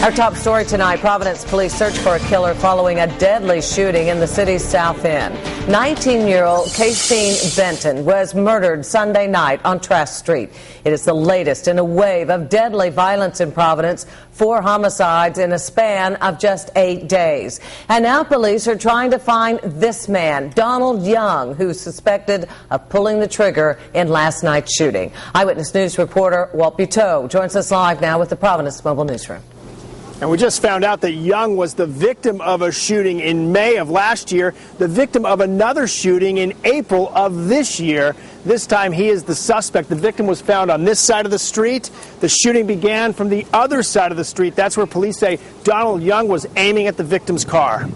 Our top story tonight, Providence police search for a killer following a deadly shooting in the city's south end. 19-year-old Casey Benton was murdered Sunday night on Trask Street. It is the latest in a wave of deadly violence in Providence, 4 homicides in a span of just 8 days. And now police are trying to find this man, Donald Young, who's suspected of pulling the trigger in last night's shooting. Eyewitness News reporter Walt Buteau joins us live now with the Providence Mobile Newsroom. And we just found out that Young was the victim of a shooting in May of last year, the victim of another shooting in April of this year. This time he is the suspect. The victim was found on this side of the street. The shooting began from the other side of the street. That's where police say Donald Young was aiming at the victim's car.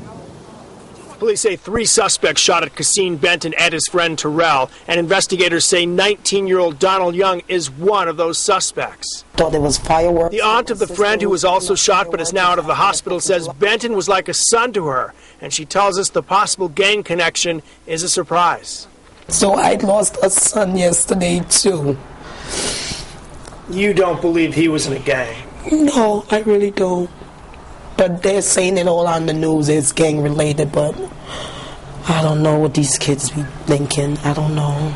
Police say 3 suspects shot at Casey Benton and his friend Terrell, and investigators say 19-year-old Donald Young is one of those suspects. Thought it was fireworks. The aunt of the friend who was also shot but is now out of the hospital says Benton was like a son to her, and she tells us the possible gang connection is a surprise. So I lost a son yesterday too. You don't believe he was in a gang? No, I really don't. But they're saying it all on the news is gang related, but I don't know what these kids be thinking. I don't know.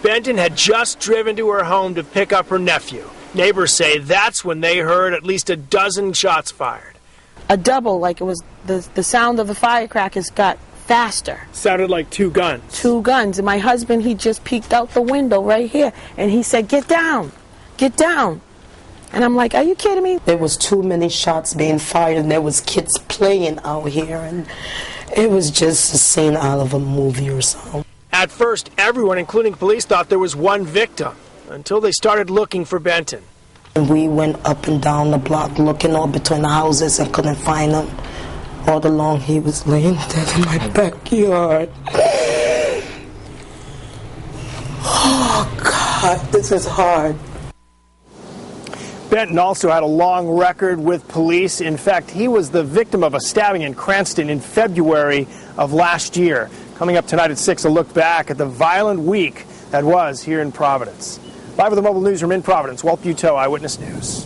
Benton had just driven to her home to pick up her nephew. Neighbors say that's when they heard at least a dozen shots fired. A double, like it was the sound of the firecrackers got faster. Sounded like 2 guns. 2 guns. And my husband, he just peeked out the window right here, and he said, "Get down, get down." And I'm like, are you kidding me? There was too many shots being fired, and there was kids playing out here, and it was just a scene out of a movie or something. At first, everyone, including police, thought there was one victim, until they started looking for Benton. And we went up and down the block looking all between the houses and couldn't find him. All along he was laying dead in my backyard. Oh, God, this is hard. Benton also had a long record with police. In fact, he was the victim of a stabbing in Cranston in February of last year. Coming up tonight at 6, a look back at the violent week that was here in Providence. Live with the Mobile Newsroom in Providence, Walt Buteau, Eyewitness News.